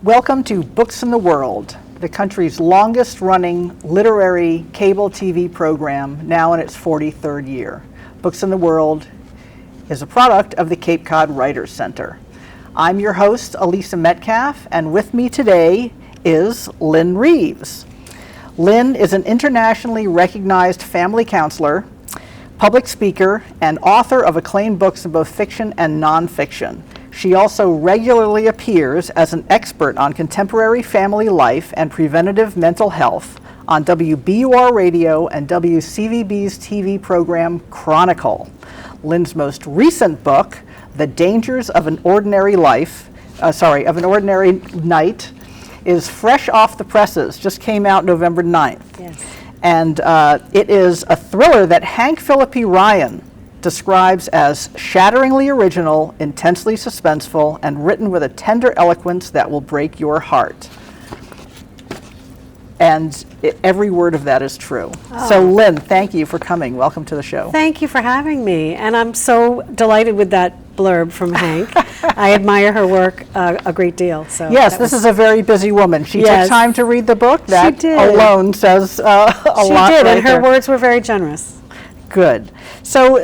Welcome to Books in the World, the country's longest running literary cable TV program, now in its 43rd year. Books in the World is a product of the Cape Cod Writers Center. I'm your host, Elisa Metcalf, and with me today is Lynne Reeves. Lynne is an internationally recognized family counselor, public speaker, and author of acclaimed books in both fiction and nonfiction. She also regularly appears as an expert on contemporary family life and preventative mental health on WBUR Radio and WCVB's TV program Chronicle. Lynne's most recent book, The Dangers of an Ordinary Night, is fresh off the presses, just came out November 9th. Yes. And it is a thriller that Hank Phillippi Ryan describes as shatteringly original, intensely suspenseful, and written with a tender eloquence that will break your heart. And every word of that is true. Oh. So Lynne, thank you for coming. Welcome to the show. Thank you for having me. And I'm so delighted with that blurb from Hank. I admire her work a great deal. So yes, this is a very busy woman. She took time to read the book. That alone says a lot. She did, right and her there. words were very generous. Good. So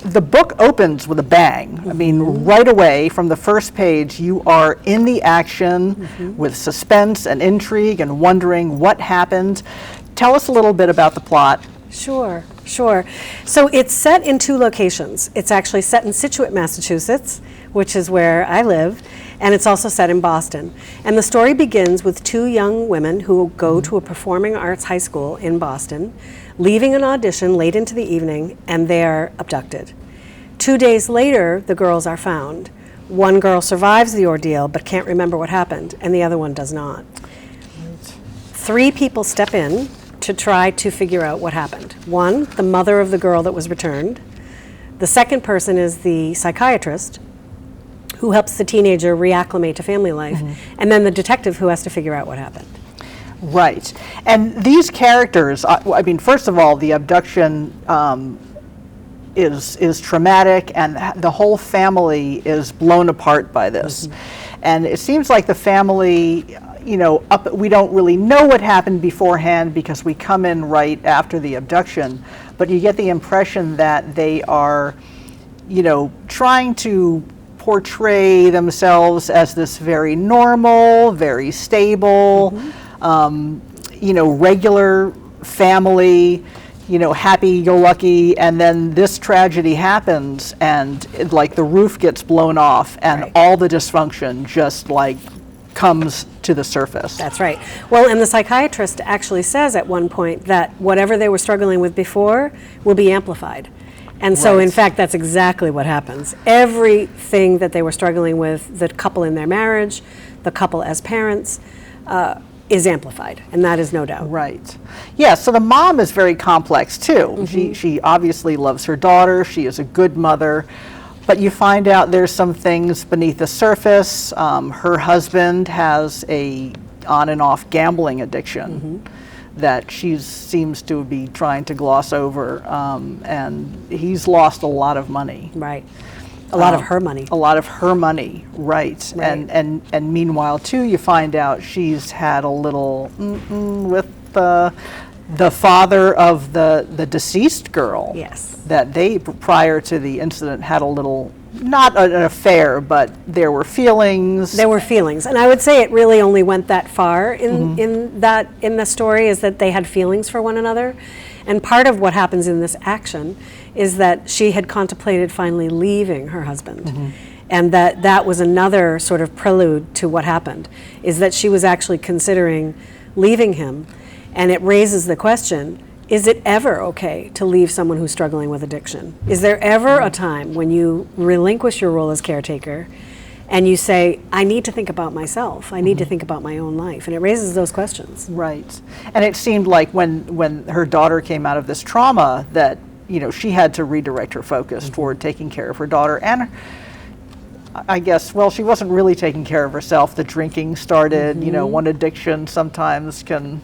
the book opens with a bang. I mean, right away from the first page, you are in the action with suspense and intrigue and wondering what happened. Tell us a little bit about the plot. Sure. So it's set in two locations. It's actually set in Scituate, Massachusetts, which is where I live, and it's also set in Boston. And the story begins with two young women who go to a performing arts high school in Boston, leaving an audition late into the evening, and they're abducted. 2 days later, the girls are found. One girl survives the ordeal but can't remember what happened, and the other one does not. Three people step in to try to figure out what happened. One, the mother of the girl that was returned. The second person is the psychiatrist who helps the teenager reacclimate to family life, and then the detective who has to figure out what happened. Right. And these characters, I mean, first of all, the abduction is traumatic, and the whole family is blown apart by this. And it seems like the family, we don't really know what happened beforehand because we come in right after the abduction, but you get the impression that they are, trying to portray themselves as this very normal, very stable, regular family, happy-go-lucky, and then this tragedy happens, and the roof gets blown off, and all the dysfunction just comes to the surface. That's right. Well, and the psychiatrist actually says at one point that whatever they were struggling with before will be amplified. And so, in fact, that's exactly what happens. Everything that they were struggling with, the couple in their marriage, the couple as parents, is amplified, and that is no doubt. Right. Yeah, so the mom is very complex, too. She obviously loves her daughter. She is a good mother. But you find out there's some things beneath the surface. Her husband has a on and off gambling addiction that she seems to be trying to gloss over, and he's lost a lot of money. Right. A lot of her money. A lot of her money, right. And meanwhile, too, you find out she's had a little with the father of the deceased girl. Yes. That they, prior to the incident, had a little, not an affair, but there were feelings. There were feelings, and I would say it really only went that far in the story, is that they had feelings for one another. And part of what happens in this action is that she had contemplated finally leaving her husband. And that was another sort of prelude to what happened, is that she was actually considering leaving him. And it raises the question, is it ever okay to leave someone who's struggling with addiction? Is there ever a time when you relinquish your role as caretaker and you say, I need to think about myself, I need to think about my own life? And it raises those questions. Right. And it seemed like when her daughter came out of this trauma that, she had to redirect her focus toward taking care of her daughter. And I guess, well, she wasn't really taking care of herself. The drinking started, one addiction sometimes can,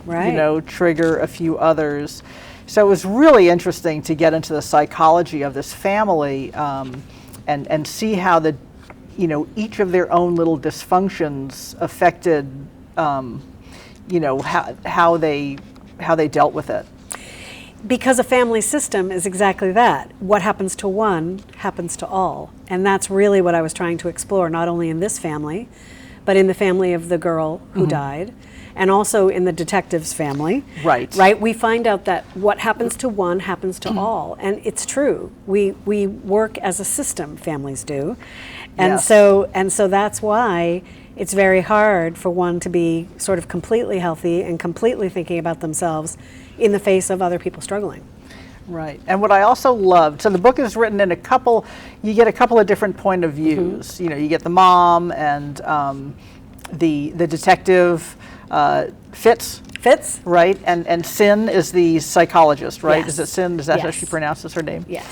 trigger a few others. So it was really interesting to get into the psychology of this family and see how the each of their own little dysfunctions affected, how they dealt with it. Because a family system is exactly that. What happens to one happens to all. And that's really what I was trying to explore, not only in this family, but in the family of the girl who died, and also in the detective's family. Right. Right? We find out that what happens to one happens to all. And it's true. We work as a system, families do. And Yes. so that's why it's very hard for one to be sort of completely healthy and completely thinking about themselves in the face of other people struggling. Right. And what I also loved, so the book is written in you get a couple of different point of views. You get the mom and the detective, Fitz, right? And Sin is the psychologist, right? Yes. Is it Sin? Is that how Yes. she pronounces her name? Yes.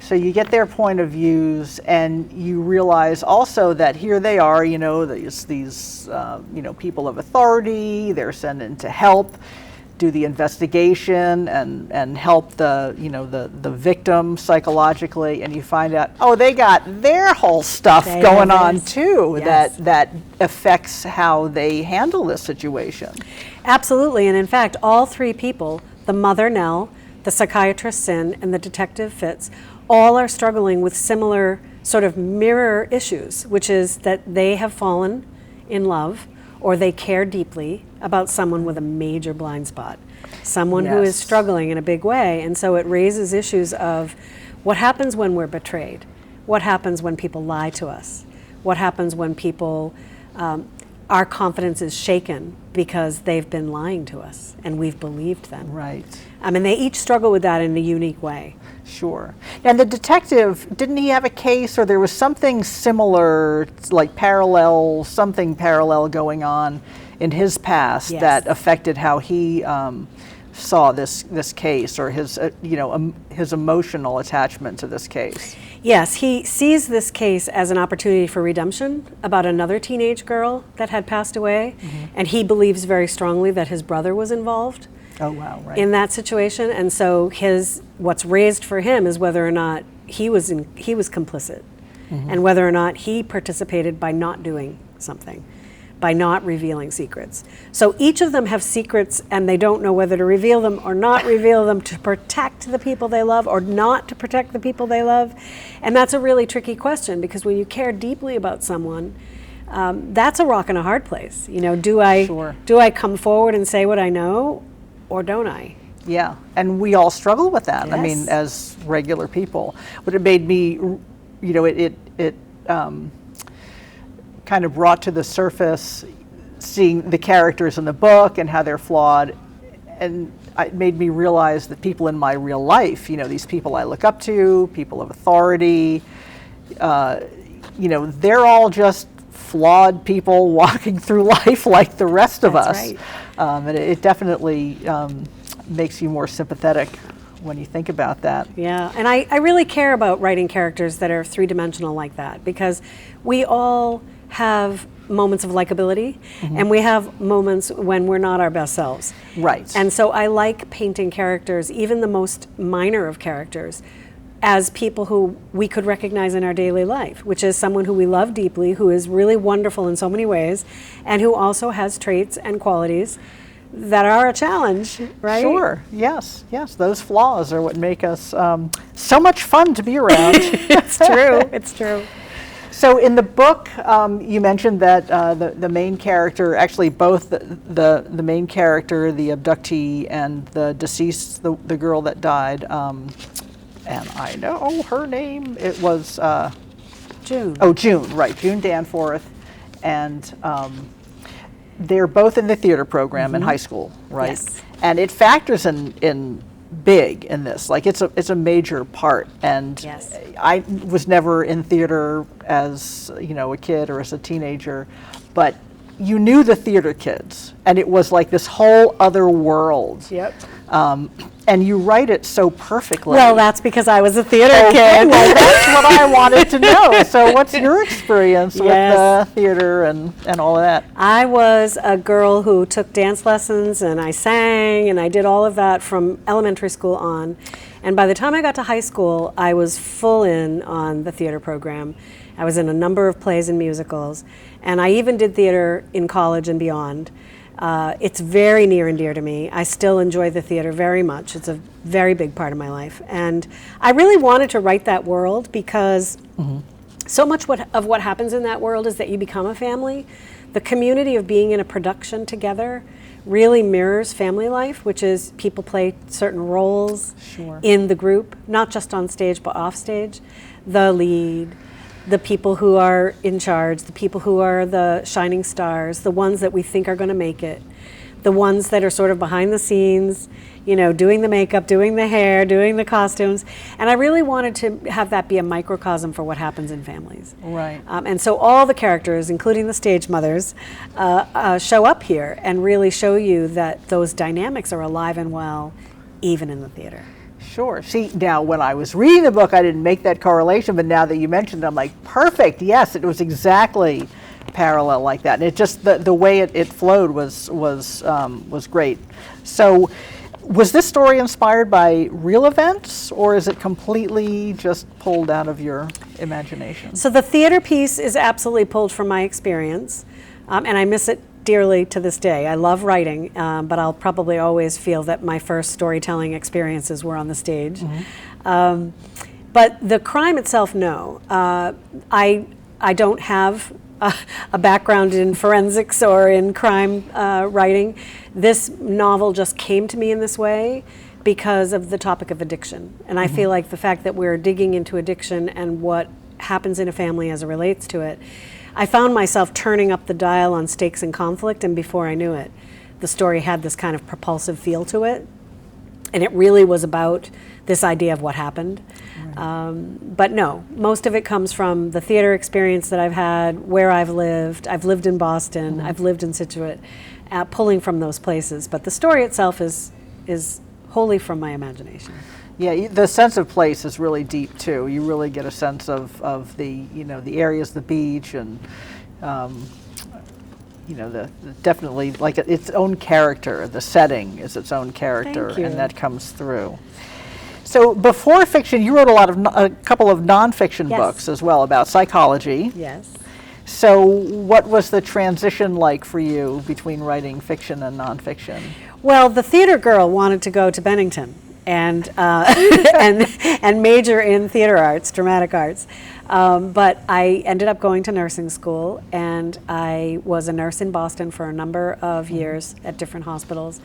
So you get their point of views, and you realize also that here they are, these people of authority. They're sent in to help do the investigation and help the victim psychologically, and you find out, they got their whole stuff They going have on this. too. Yes. that affects how they handle this situation. Absolutely, and in fact, all three people, the mother Nell, the psychiatrist Sin, and the detective Fitz, all are struggling with similar sort of mirror issues, which is that they have fallen in love or they care deeply about someone with a major blind spot, someone who is Yes. struggling in a big way. And so it raises issues of what happens when we're betrayed, what happens when people lie to us, what happens when people, our confidence is shaken because they've been lying to us and we've believed them. Right. They each struggle with that in a unique way. Sure. And the detective, didn't he have a case, or there was something similar, like something parallel going on in his past Yes. that affected how he saw this case, or his his emotional attachment to this case? Yes, he sees this case as an opportunity for redemption about another teenage girl that had passed away, and he believes very strongly that his brother was involved Oh wow! Right. in that situation, and so what's raised for him is whether or not he was complicit, and whether or not he participated by not doing something, by not revealing secrets. So each of them have secrets, and they don't know whether to reveal them or not reveal them to protect the people they love or not to protect the people they love, and that's a really tricky question, because when you care deeply about someone, that's a rock and a hard place. Do I come forward and say what I know, or don't I? Yeah, and we all struggle with that. I Yes. mean, as regular people, but it made me, it kind of brought to the surface seeing the characters in the book and how they're flawed, and it made me realize that people in my real life, these people I look up to, people of authority, they're all just flawed people walking through life like the rest of That's us. right. And it definitely makes you more sympathetic when you think about that. Yeah, and I really care about writing characters that are three-dimensional like that, because we all have moments of likability, and we have moments when we're not our best selves. Right. And so I like painting characters, even the most minor of characters, as people who we could recognize in our daily life, which is someone who we love deeply, who is really wonderful in so many ways, and who also has traits and qualities that are a challenge, right? Sure. Yes. Those flaws are what make us so much fun to be around. It's true. It's true. So in the book, you mentioned that the main character, actually both the main character, the abductee, and the deceased, the girl that died, and I know her name, it was June. Oh, June, right, June Danforth, and they're both in the theater program in high school, right? Yes. And it factors in big in this, like it's a major part. And Yes. I was never in theater as a kid or as a teenager, but you knew the theater kids, and it was like this whole other world. Yep. And you write it so perfectly. Well, that's because I was a theater Okay, kid. well, that's what I wanted to know. So what's your experience Yes. with the theater and all of that? I was a girl who took dance lessons, and I sang, and I did all of that from elementary school on. And by the time I got to high school, I was full in on the theater program. I was in a number of plays and musicals, and I even did theater in college and beyond. It's very near and dear to me. I still enjoy the theater very much. It's a very big part of my life. And I really wanted to write that world because so much of what happens in that world is that you become a family. The community of being in a production together really mirrors family life, which is people play certain roles in the group, not just on stage but off stage. The lead, the people who are in charge, the people who are the shining stars, the ones that we think are going to make it, the ones that are sort of behind the scenes, you know, doing the makeup, doing the hair, doing the costumes. And I really wanted to have that be a microcosm for what happens in families. Right. And so all the characters, including the stage mothers, show up here and really show you that those dynamics are alive and well, even in the theater. Sure. See, now when I was reading the book, I didn't make that correlation, but now that you mentioned it, I'm like, perfect. Yes, it was exactly parallel like that. And it just, the way it flowed was great. So was this story inspired by real events, or is it completely just pulled out of your imagination? So the theater piece is absolutely pulled from my experience, and I miss it dearly to this day. I love writing, but I'll probably always feel that my first storytelling experiences were on the stage. But the crime itself, no. I don't have a background in forensics or in crime writing. This novel just came to me in this way because of the topic of addiction. And I feel like the fact that we're digging into addiction and what happens in a family as it relates to it, I found myself turning up the dial on stakes and conflict, and before I knew it, the story had this kind of propulsive feel to it. And it really was about this idea of what happened. Right. But no, most of it comes from the theater experience that I've had, where I've lived. I've lived in Boston, I've lived in Scituate, pulling from those places. But the story itself is wholly from my imagination. Yeah, the sense of place is really deep too. You really get a sense of the, you know, the areas, the beach, and you know, the definitely like its own character. The setting is its own character, and that comes through. So before fiction, you wrote a couple of nonfiction books as well about psychology. Yes. So what was the transition like for you between writing fiction and nonfiction? Well, the theater girl wanted to go to Bennington and and major in theater arts, dramatic arts. But I ended up going to nursing school, and I was a nurse in Boston for a number of years at different hospitals.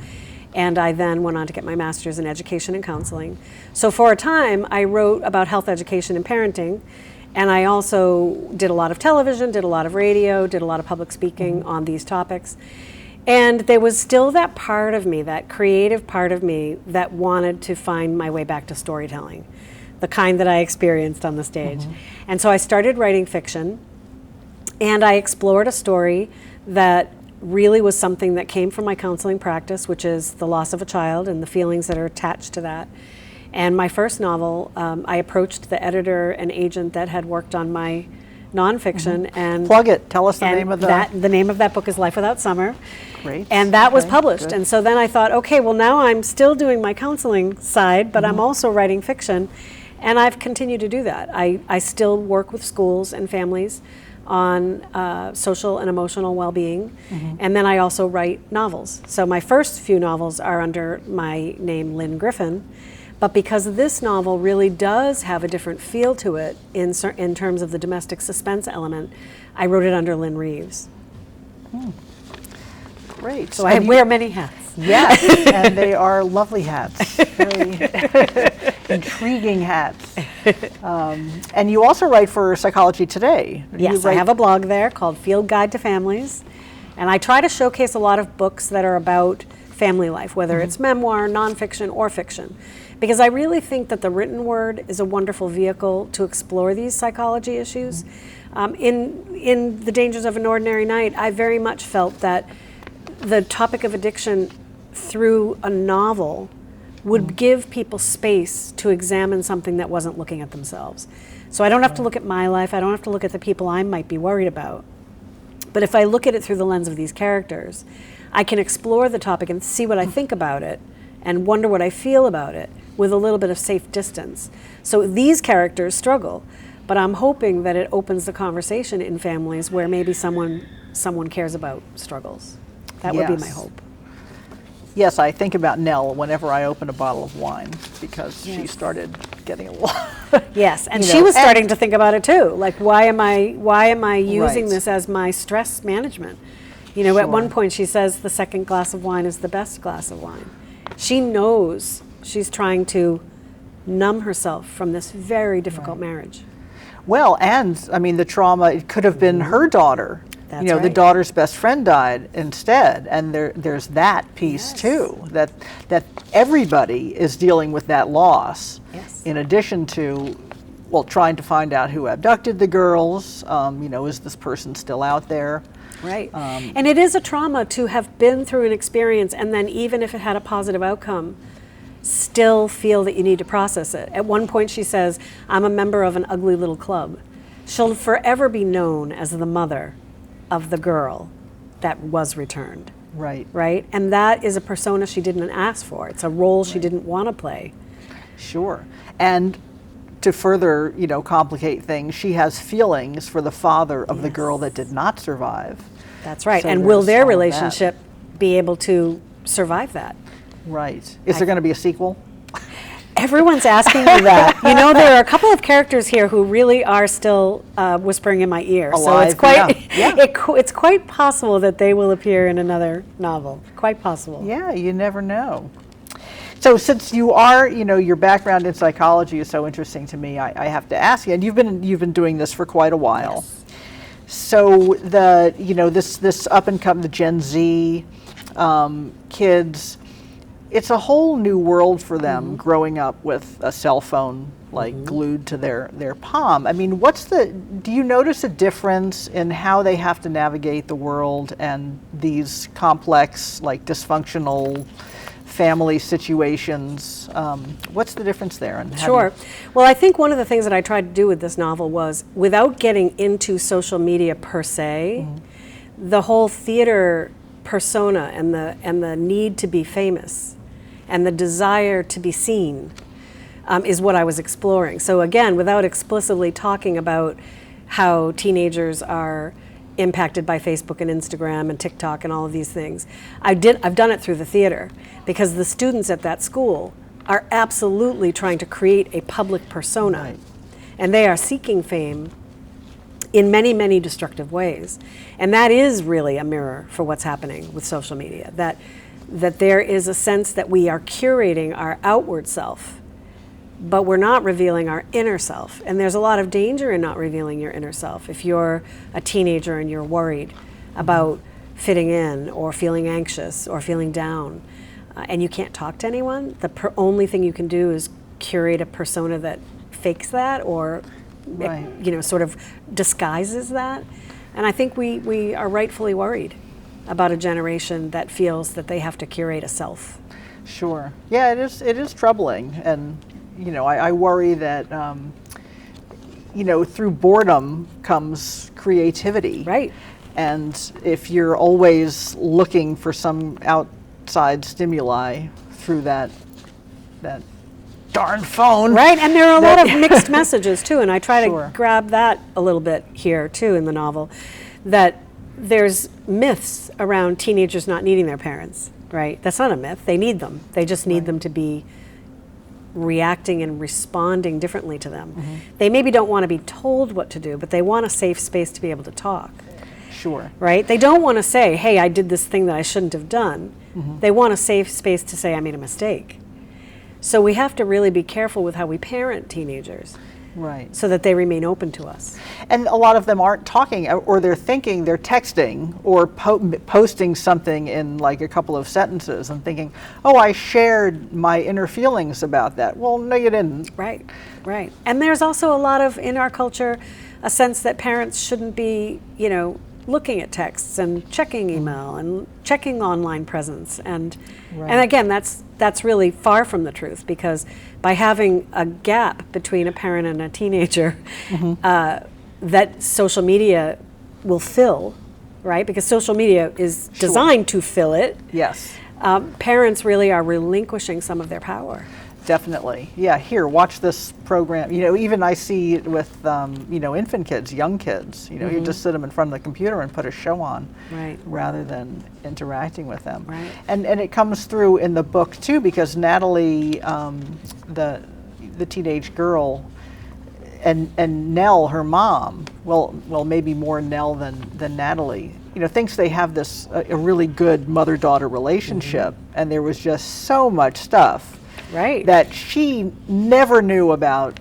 And I then went on to get my master's in education and counseling. So for a time, I wrote about health education and parenting. And I also did a lot of television, did a lot of radio, did a lot of public speaking on these topics. And there was still that part of me, that creative part of me, that wanted to find my way back to storytelling, the kind that I experienced on the stage. And so I started writing fiction, and I explored a story that really was something that came from my counseling practice, which is the loss of a child and the feelings that are attached to that. And my first novel, I approached the editor and agent that had worked on my nonfiction, and plug it. Tell us the name of the name of that book is Life Without Summer. Great. And that was published. Good. And so then I thought, okay, well now I'm still doing my counseling side, but I'm also writing fiction, and I've continued to do that. I still work with schools and families on social and emotional well-being, and then I also write novels. So my first few novels are under my name, Lynne Griffin. But because this novel really does have a different feel to it in terms of the domestic suspense element, I wrote it under Lynne Reeves. Great. So I wear many hats. Yes, and they are lovely hats, very intriguing hats. And you also write for Psychology Today. Yes, I have a blog there called Field Guide to Families, and I try to showcase a lot of books that are about family life, whether it's memoir, nonfiction, or fiction. Because I really think that the written word is a wonderful vehicle to explore these psychology issues. In The Dangers of an Ordinary Night, I very much felt that the topic of addiction through a novel would give people space to examine something that wasn't looking at themselves. So I don't have to look at my life, I don't have to look at the people I might be worried about. But if I look at it through the lens of these characters, I can explore the topic and see what I think about it and wonder what I feel about it with a little bit of safe distance. So these characters struggle, But I'm hoping that it opens the conversation in families where maybe someone cares about struggles. That would be my Yes. hope. Yes, I think about Nell whenever I open a bottle of wine because she Yes. started getting a lot. Yes, and You she know, was starting to think about it too. Like, why am I using Right. this as my stress management? You know, at one Sure. point she says the second glass of wine is the best glass of wine. She knows she's trying to numb herself from this very difficult marriage. Well, and I mean, the trauma, it could have been her daughter. That's You know, the right. daughter's best friend died instead, and there's that piece Yes. too, that everybody is dealing with that loss. Yes. In addition to, well, trying to find out who abducted the girls. You know, is this person still out there? Right. And it is a trauma to have been through an experience and then, even if it had a positive outcome, still feel that you need to process it. At one point she says, I'm a member of an ugly little club. She'll forever be known as the mother of the girl that was returned. Right. Right? And that is a persona she didn't ask for. It's a role she didn't want to play. Sure. And to further, you know, complicate things, she has feelings for the father of the girl that did not survive. That's right. So And will there's their all of that. relationship be able to survive that? Right. Is there going to be a sequel? Everyone's asking me that. You know, there are a couple of characters here who really are still whispering in my ear. So it's Alive, quite, yeah. it's quite possible that they will appear in another novel. Quite possible. Yeah, you never know. So since you are, you know, your background in psychology is so interesting to me, I have to ask you, and you've been doing this for quite a while. Yes. So this up and coming, the Gen Z kids, it's a whole new world for them growing up with a cell phone like glued to their palm. I mean, do you notice a difference in how they have to navigate the world and these complex, like dysfunctional family situations? What's the difference there? And Sure. Well, I think one of the things that I tried to do with this novel was, without getting into social media per se, the whole theater persona and the need to be famous and the desire to be seen is what I was exploring. So again, without explicitly talking about how teenagers are impacted by Facebook and Instagram and TikTok and all of these things, I've done it through the theater, because the students at that school are absolutely trying to create a public persona. Right. And they are seeking fame in many, many destructive ways. And that is really a mirror for what's happening with social media, that there is a sense that we are curating our outward self, but we're not revealing our inner self. And there's a lot of danger in not revealing your inner self. If you're a teenager and you're worried about fitting in or feeling anxious or feeling down, and you can't talk to anyone, the only thing you can do is curate a persona that fakes that, or Right. you know, sort of disguises that. And I think we are rightfully worried about a generation that feels that they have to curate a self. Sure. Yeah, it is troubling. And, you know, I worry that, you know, through boredom comes creativity. Right. And if you're always looking for some outside stimuli through that darn phone. Right, and there are a lot of mixed messages too, and I try Sure. to grab that a little bit here too in the novel, that there's myths around teenagers not needing their parents, right? That's not a myth. They need them. They just need them to be reacting and responding differently to them. They maybe don't want to be told what to do, but they want a safe space to be able to talk, Sure. right? They don't want to say, hey, I did this thing that I shouldn't have done. They want a safe space to say, I made a mistake. So we have to really be careful with how we parent teenagers, Right. so that they remain open to us. And a lot of them aren't talking, or they're thinking, they're texting or posting something in like a couple of sentences and thinking, oh, I shared my inner feelings about that. Well, no, you didn't. Right, right. And there's also a lot of, in our culture, a sense that parents shouldn't be, you know, looking at texts and checking email and checking online presence. And again, that's really far from the truth, because by having a gap between a parent and a teenager, that social media will fill, right? Because social media is designed to fill it. Yes. Parents really are relinquishing some of their power. Definitely. Yeah, here, watch this program. You know, even I see it with, you know, infant kids, young kids. You know, you just sit them in front of the computer and put a show on Right. rather than interacting with them. Right. And it comes through in the book, too, because Natalie, the teenage girl, and Nell, her mom, well, maybe more Nell than Natalie, you know, thinks they have this a really good mother-daughter relationship, and there was just so much stuff Right. that she never knew about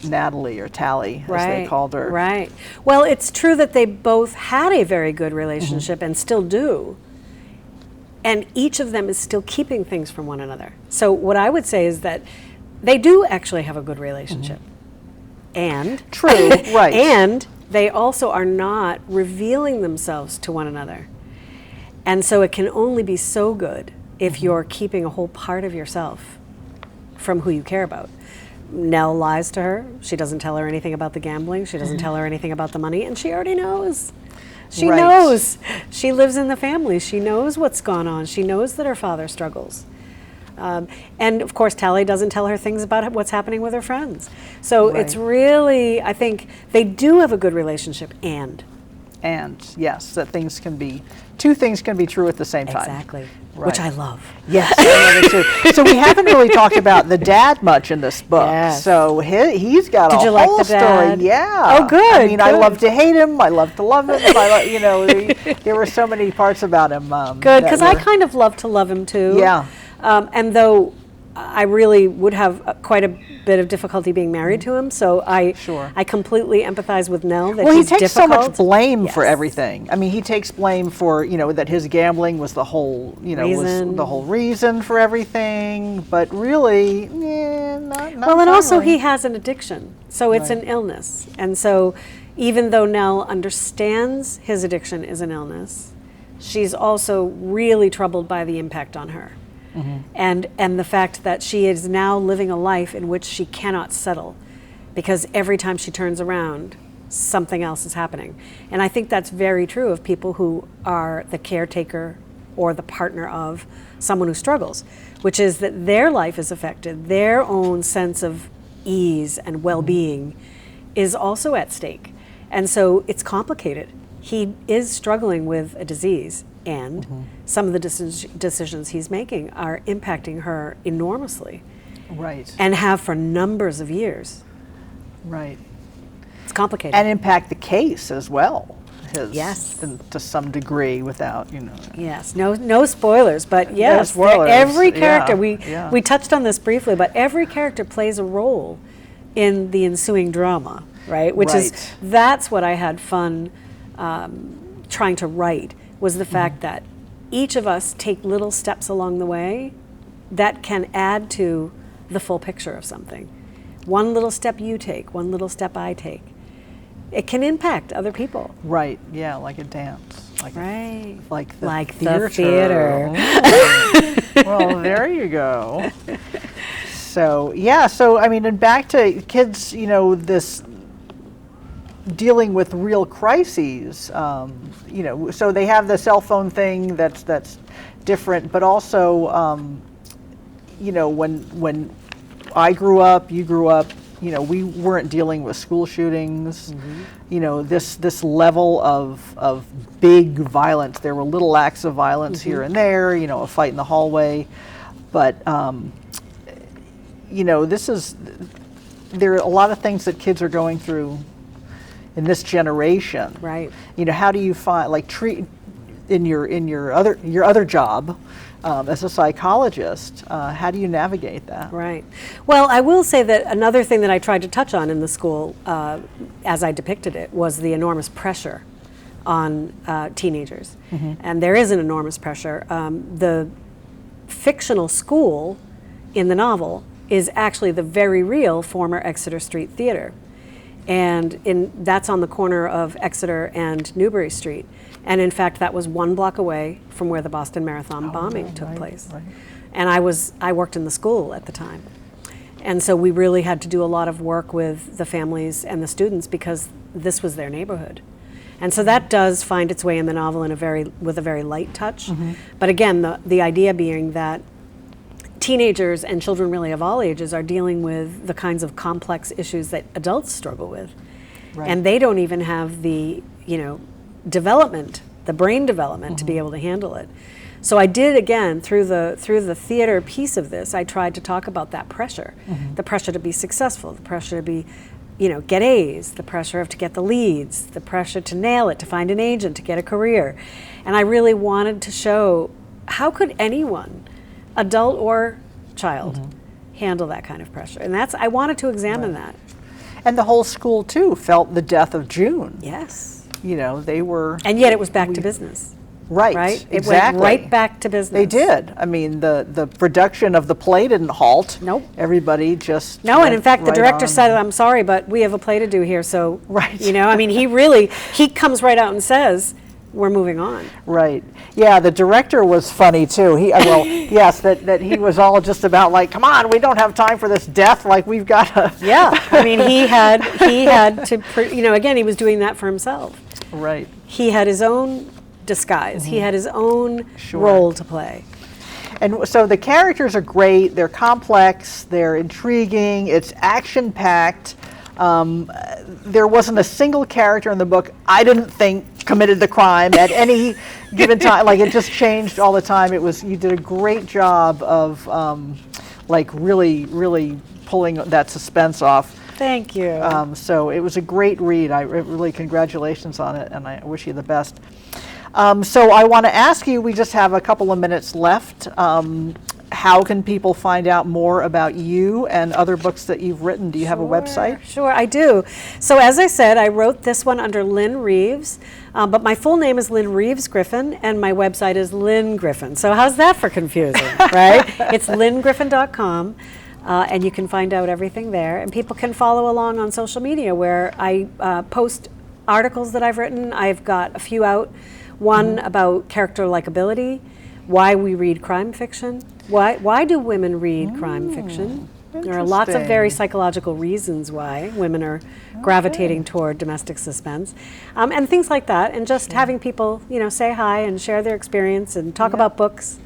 Natalie, or Tally, as they called her. Right. Well, it's true that they both had a very good relationship and still do. And each of them is still keeping things from one another. So what I would say is that they do actually have a good relationship. And True, right. and they also are not revealing themselves to one another. And so it can only be so good if you're keeping a whole part of yourself from who you care about. Nell lies to her. She doesn't tell her anything about the gambling. She doesn't tell her anything about the money, and she already knows. She Right. knows. She lives in the family. She knows what's gone on. She knows that her father struggles. And of course, Tally doesn't tell her things about what's happening with her friends. So it's Right. really, I think, they do have a good relationship, and Yes, that two things can be true at the same time. exactly, Right. which I love. Yes, I love it too. So we haven't really talked about the dad much in this book. Yes. So he's got Did a you like whole the dad? story. Yeah. Oh, good, I mean, I good. love to hate him. I love to love him. You know, there were so many parts about him. Good, that because I were- kind of love to love him too. Yeah. And though I really would have quite a bit of difficulty being married to him, so Sure. I completely empathize with Nell that Well, he he's takes so difficult. much blame for Yes. everything. I mean, he takes blame for, you know, that his gambling was the whole, you know, Reason. was the whole reason for everything. But really, not Well, and also entirely. he has an addiction, so it's Right. an illness. And so even though Nell understands his addiction is an illness, she's also really troubled by the impact on her. And the fact that she is now living a life in which she cannot settle, because every time she turns around, something else is happening. And I think that's very true of people who are the caretaker or the partner of someone who struggles, which is that their life is affected, their own sense of ease and well-being is also at stake. And so it's complicated. He is struggling with a disease, and some of the decisions he's making are impacting her enormously, Right. and have for numbers of years. Right. It's complicated. And impact the case as well. Yes. To some degree, without, you know. Yes, no spoilers, but yes, spoilers, every character, yeah. we touched on this briefly, but every character plays a role in the ensuing drama, right? Which is, Right. that's what I had fun trying to write, was the fact that each of us take little steps along the way that can add to the full picture of something. One little step you take, one little step I take. It can impact other people. Right. Yeah, like a dance. Right. Like the Like the theater. Well, there you go. So, yeah, so I mean, and back to kids, you know, this dealing with real crises, you know, so they have the cell phone thing that's different, but also, you know, when I grew up, you grew up, you know, we weren't dealing with school shootings, you know, this level of big violence. There were little acts of violence here and there, you know, a fight in the hallway, but, you know, there are a lot of things that kids are going through in this generation. Right. You know, how do you find, like, treat in your other job as a psychologist? How do you navigate that? Right. Well, I will say that another thing that I tried to touch on in the school, as I depicted it, was the enormous pressure on teenagers. And there is an enormous pressure. The fictional school in the novel is actually the very real former Exeter Street Theater. And that's on the corner of Exeter and Newbury Street. And in fact, that was 1 block away from where the Boston Marathon bombing took place. Right. And I worked in the school at the time. And so we really had to do a lot of work with the families and the students because this was their neighborhood. And so that does find its way in the novel with a very light touch. But again, the idea being that teenagers and children really of all ages are dealing with the kinds of complex issues that adults struggle with. Right. And they don't even have the, development, the brain development to be able to handle it. So I did, again, through the theater piece of this, I tried to talk about that pressure, the pressure to be successful, the pressure to be, get A's, the pressure to get the leads, the pressure to nail it, to find an agent, to get a career. And I really wanted to show how could anyone, adult or child, handle that kind of pressure. And I wanted to examine that. And the whole school, too, felt the death of June. Yes. They were... And yet it was back to business. Right, It exactly. went right back to business. They did. I mean, the production of the play didn't halt. Nope. Everybody just No, and in fact, the right director on. said, I'm sorry, but we have a play to do here, so, Right. he comes right out and says, we're moving on. Right. Yeah, the director was funny, too. Yes, that he was all just about like, come on, we don't have time for this death, like we've got to... Yeah, he had to, again, he was doing that for himself. Right. He had his own disguise. He had his own role to play. And so the characters are great, they're complex, they're intriguing, it's action-packed. There wasn't a single character in the book I didn't think committed the crime at any given time. Like, it just changed all the time. You did a great job of really, really pulling that suspense off. Thank you. So it was a great read. Really congratulations on it, and I wish you the best. So I want to ask you, we just have a couple of minutes left. How can people find out more about you and other books that you've written? Do you have a website? Sure, I do. So as I said, I wrote this one under Lynne Reeves, but my full name is Lynne Reeves Griffin, and my website is Lynne Griffin. So how's that for confusing, right? It's lynnegriffin.com. And you can find out everything there. And people can follow along on social media where I post articles that I've written. I've got a few out. One about character likability, why we read crime fiction. Why do women read crime fiction? There are lots of very psychological reasons why women are gravitating toward domestic suspense. And things like that. And just having people, say hi and share their experience and talk about books.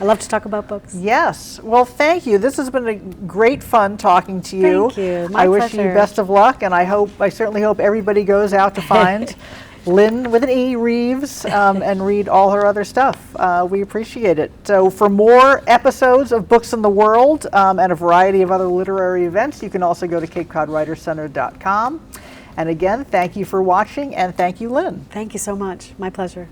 I love to talk about books. Yes. Well, thank you. This has been a great fun talking to you. Thank you. My I wish you pleasure. best of luck, and I certainly hope everybody goes out to find Lynne with an E Reeves and read all her other stuff. We appreciate it. So for more episodes of Books in the World and a variety of other literary events, you can also go to CapeCodWritersCenter.com. And again, thank you for watching, and thank you, Lynne. Thank you so much. My pleasure.